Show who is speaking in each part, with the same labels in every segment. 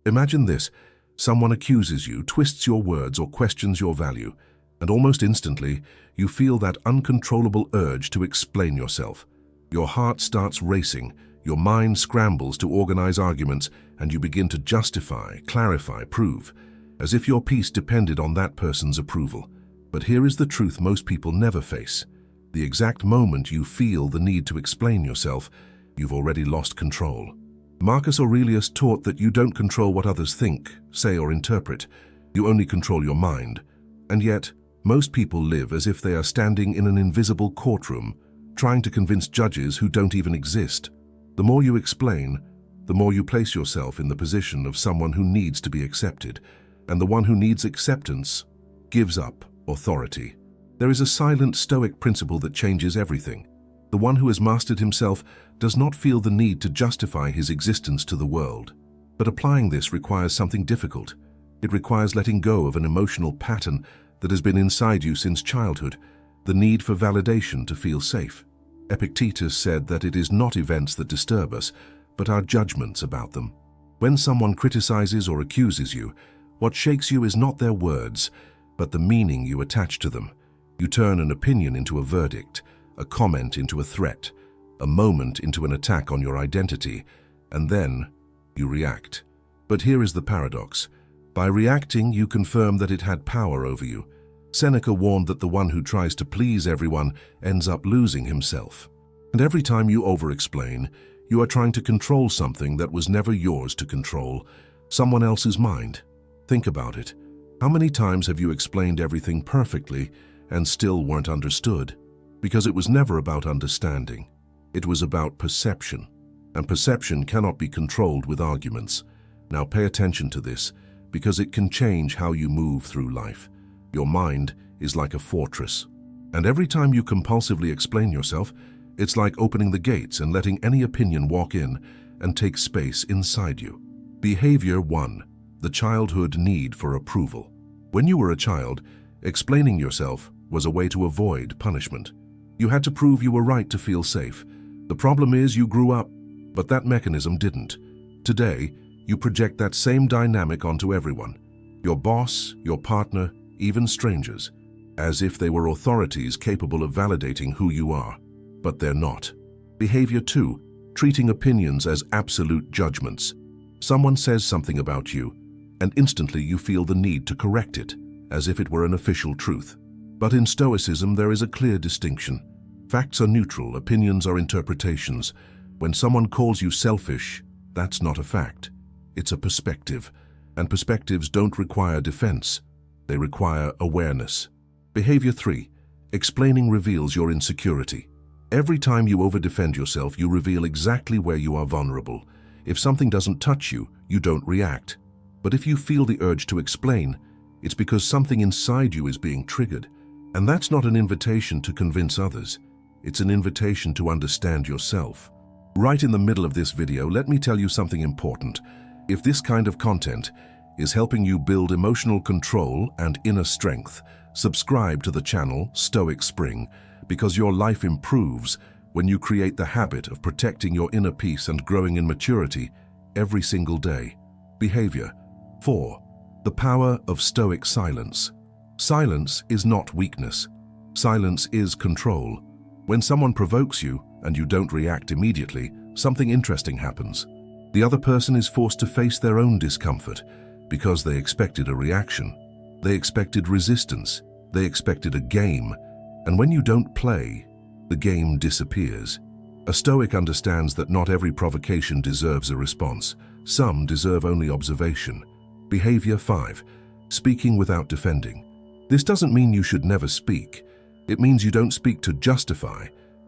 Speaker 1: Imagine this. Someone accuses you, twists your words, or questions your value, and almost instantly, you feel that uncontrollable urge to explain yourself. Your heart starts racing, your mind scrambles to organize arguments, and you begin to justify, clarify, prove, as if your peace depended on that person's approval. But here is the truth most people never face. The exact moment you feel the need to explain yourself, you've already lost control. Marcus Aurelius taught that you don't control what others think, say, or interpret. You only control your mind. And yet, most people live as if they are standing in an invisible courtroom, trying to convince judges who don't even exist. The more you explain, the more you place yourself in the position of someone who needs to be accepted, and the one who needs acceptance gives up authority. There is a silent Stoic principle that changes everything. The one who has mastered himself does not feel the need to justify his existence to the world. But applying this requires something difficult. It requires letting go of an emotional pattern that has been inside you since childhood, the need for validation to feel safe. Epictetus said that it is not events that disturb us, but our judgments about them. When someone criticizes or accuses you, what shakes you is not their words, but the meaning you attach to them. You turn an opinion into a verdict, a comment into a threat, a moment into an attack on your identity, and then you react. But here is the paradox. By reacting, you confirm that it had power over you. Seneca warned that the one who tries to please everyone ends up losing himself. And every time you over-explain, you are trying to control something that was never yours to control, someone else's mind. Think about it. How many times have you explained everything perfectly and still weren't understood? Because it was never about understanding. It was about perception. And perception cannot be controlled with arguments. Now pay attention to this, because it can change how you move through life. Your mind is like a fortress. And every time you compulsively explain yourself, it's like opening the gates and letting any opinion walk in and take space inside you. Behavior 1. The childhood need for approval. When you were a child, explaining yourself was a way to avoid punishment. You had to prove you were right to feel safe. The problem is you grew up, but that mechanism didn't. Today, you project that same dynamic onto everyone. Your boss, your partner, even strangers, as if they were authorities capable of validating who you are. But they're not. Behavior 2. Treating opinions as absolute judgments. Someone says something about you, and instantly you feel the need to correct it, as if it were an official truth. But in Stoicism, there is a clear distinction. Facts are neutral, opinions are interpretations. When someone calls you selfish, that's not a fact. It's a perspective, and perspectives don't require defense. They require awareness. Behavior 3. Explaining reveals your insecurity. Every time you overdefend yourself, you reveal exactly where you are vulnerable. If something doesn't touch you, you don't react. But if you feel the urge to explain, it's because something inside you is being triggered. And that's not an invitation to convince others. It's an invitation to understand yourself. Right in the middle of this video, let me tell you something important. If this kind of content is helping you build emotional control and inner strength, subscribe to the channel Stoic Spring, because your life improves when you create the habit of protecting your inner peace and growing in maturity every single day. Behavior 4. The power of Stoic silence. Silence is not weakness. Silence is control. When someone provokes you and you don't react immediately, something interesting happens. The other person is forced to face their own discomfort because they expected a reaction. They expected resistance. They expected a game. And when you don't play, the game disappears. A Stoic understands that not every provocation deserves a response. Some deserve only observation. Behavior 5. Speaking without defending. This doesn't mean you should never speak. It means you don't speak to justify.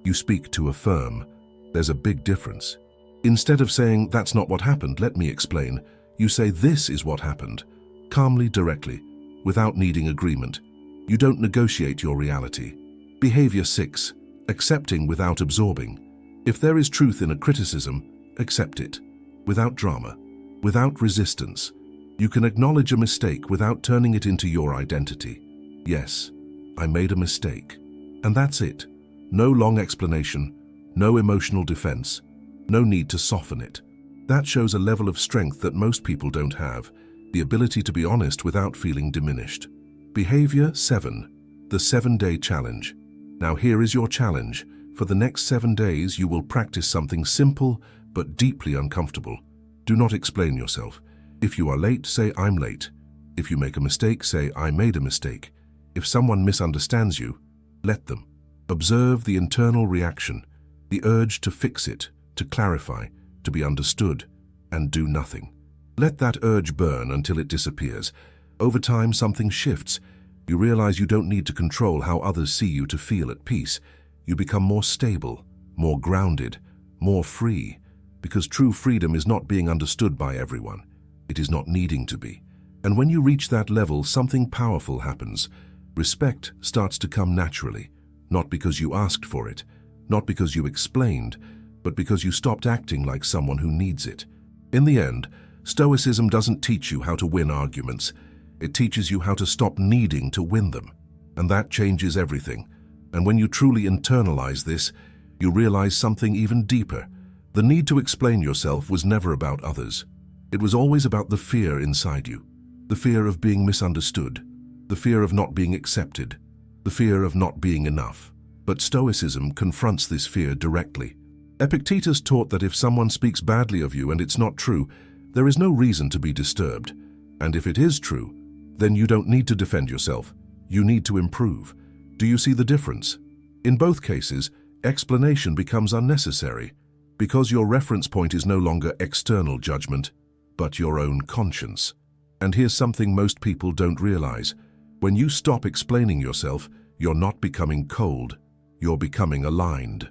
Speaker 1: You speak to affirm. There's a big difference. Instead of saying, "That's not what happened, let me explain," you say, "This is what happened," calmly, directly, without needing agreement. You don't negotiate your reality. Behavior 6. Accepting without absorbing. If there is truth in a criticism, accept it, without drama, without resistance. You can acknowledge a mistake without turning it into your identity. Yes, I made a mistake. And that's it. No long explanation, no emotional defense, no need to soften it. That shows a level of strength that most people don't have, the ability to be honest without feeling diminished. Behavior 7. The 7-day challenge. Now here is your challenge. For the next 7 days, you will practice something simple but deeply uncomfortable. Do not explain yourself. If you are late, say I'm late. If you make a mistake, say I made a mistake. If someone misunderstands you, let them. Observe the internal reaction, the urge to fix it, to clarify, to be understood, and do nothing. Let that urge burn until it disappears. Over time, something shifts. You realize you don't need to control how others see you to feel at peace. You become more stable, more grounded, more free, because true freedom is not being understood by everyone. It is not needing to be. And when you reach that level, something powerful happens. Respect starts to come naturally, not because you asked for it, not because you explained, but because you stopped acting like someone who needs it. In the end, Stoicism doesn't teach you how to win arguments. It teaches you how to stop needing to win them. And that changes everything. And when you truly internalize this, you realize something even deeper. The need to explain yourself was never about others. It was always about the fear inside you. The fear of being misunderstood. The fear of not being accepted. The fear of not being enough. But Stoicism confronts this fear directly. Epictetus taught that if someone speaks badly of you and it's not true, there is no reason to be disturbed. And if it is true, then you don't need to defend yourself. You need to improve. Do you see the difference? In both cases, explanation becomes unnecessary because your reference point is no longer external judgment, but your own conscience. And here's something most people don't realize. When you stop explaining yourself, you're not becoming cold. You're becoming aligned.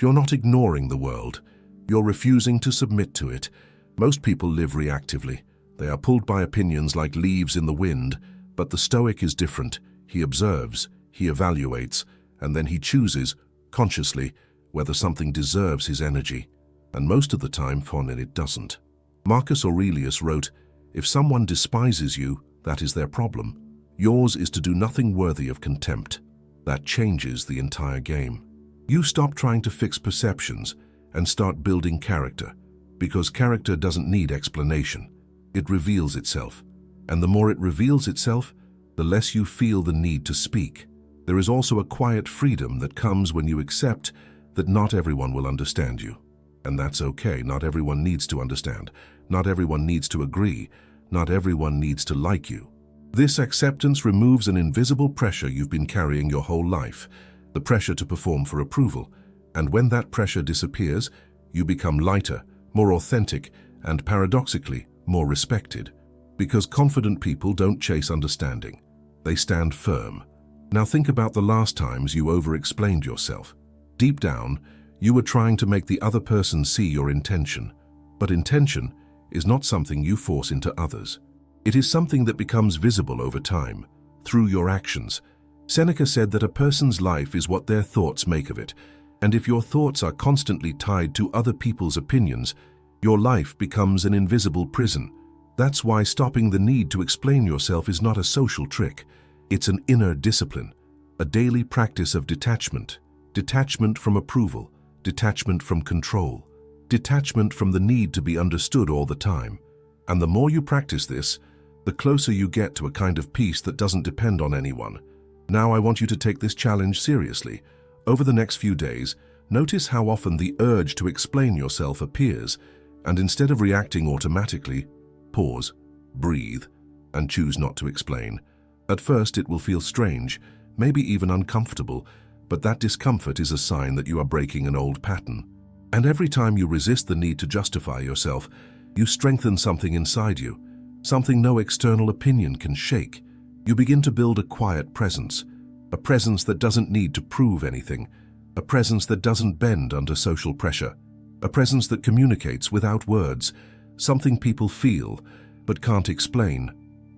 Speaker 1: You're not ignoring the world. You're refusing to submit to it. Most people live reactively. They are pulled by opinions like leaves in the wind, but the Stoic is different. He observes, he evaluates, and then he chooses, consciously, whether something deserves his energy. And most of the time, it doesn't. Marcus Aurelius wrote, "If someone despises you, that is their problem. Yours is to do nothing worthy of contempt." That changes the entire game. You stop trying to fix perceptions and start building character, because character doesn't need explanation. It reveals itself, and the more it reveals itself, the less you feel the need to speak. There is also a quiet freedom that comes when you accept that not everyone will understand you. And that's okay. Not everyone needs to understand. Not everyone needs to agree. Not everyone needs to like you. This acceptance removes an invisible pressure you've been carrying your whole life, the pressure to perform for approval. And when that pressure disappears, you become lighter, more authentic, and paradoxically, more respected. Because confident people don't chase understanding. They stand firm. Now think about the last times you over-explained yourself. Deep down, you were trying to make the other person see your intention. But intention is not something you force into others. It is something that becomes visible over time, through your actions. Seneca said that a person's life is what their thoughts make of it, and if your thoughts are constantly tied to other people's opinions, your life becomes an invisible prison. That's why stopping the need to explain yourself is not a social trick. It's an inner discipline, a daily practice of detachment. Detachment from approval, detachment from control, detachment from the need to be understood all the time. And the more you practice this, the closer you get to a kind of peace that doesn't depend on anyone. Now I want you to take this challenge seriously. Over the next few days, notice how often the urge to explain yourself appears, and instead of reacting automatically, pause, breathe, and choose not to explain. At first it will feel strange, maybe even uncomfortable, but that discomfort is a sign that you are breaking an old pattern. And every time you resist the need to justify yourself, you strengthen something inside you, something no external opinion can shake. You begin to build a quiet presence, a presence that doesn't need to prove anything, a presence that doesn't bend under social pressure, a presence that communicates without words, something people feel but can't explain,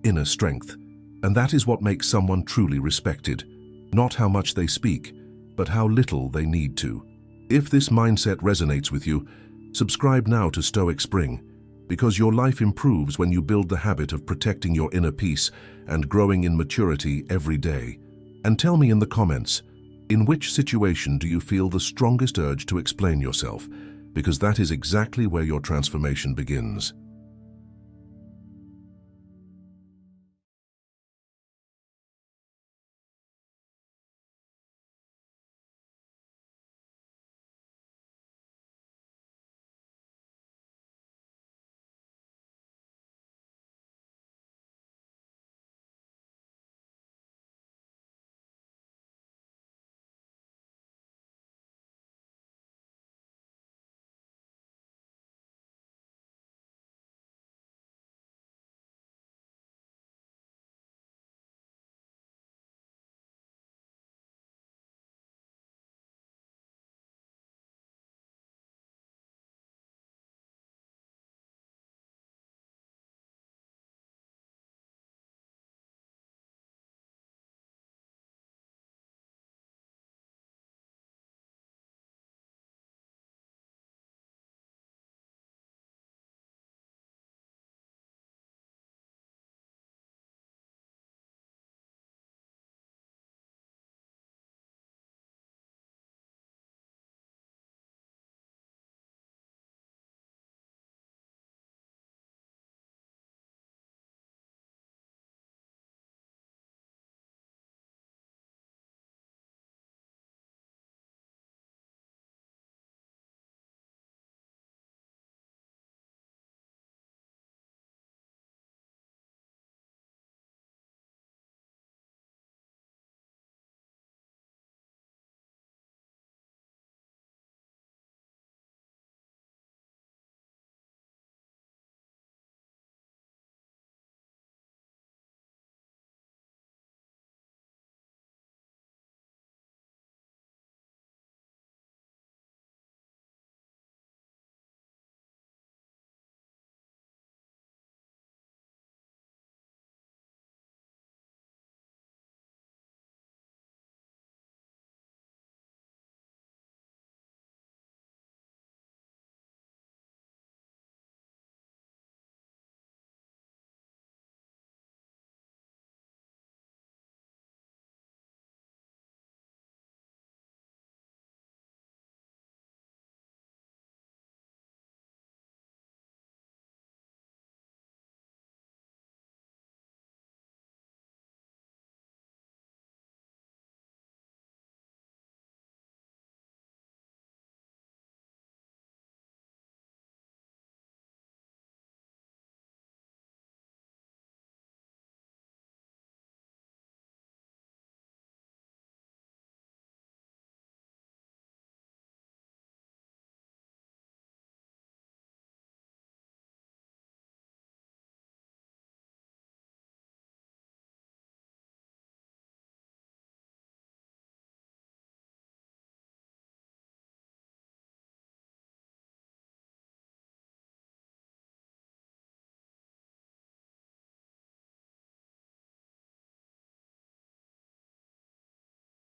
Speaker 1: inner strength. And that is what makes someone truly respected, not how much they speak, but how little they need to. If this mindset resonates with you, subscribe now to Stoic Spring, because your life improves when you build the habit of protecting your inner peace and growing in maturity every day. And tell me in the comments, in which situation do you feel the strongest urge to explain yourself? because that is exactly where your transformation begins.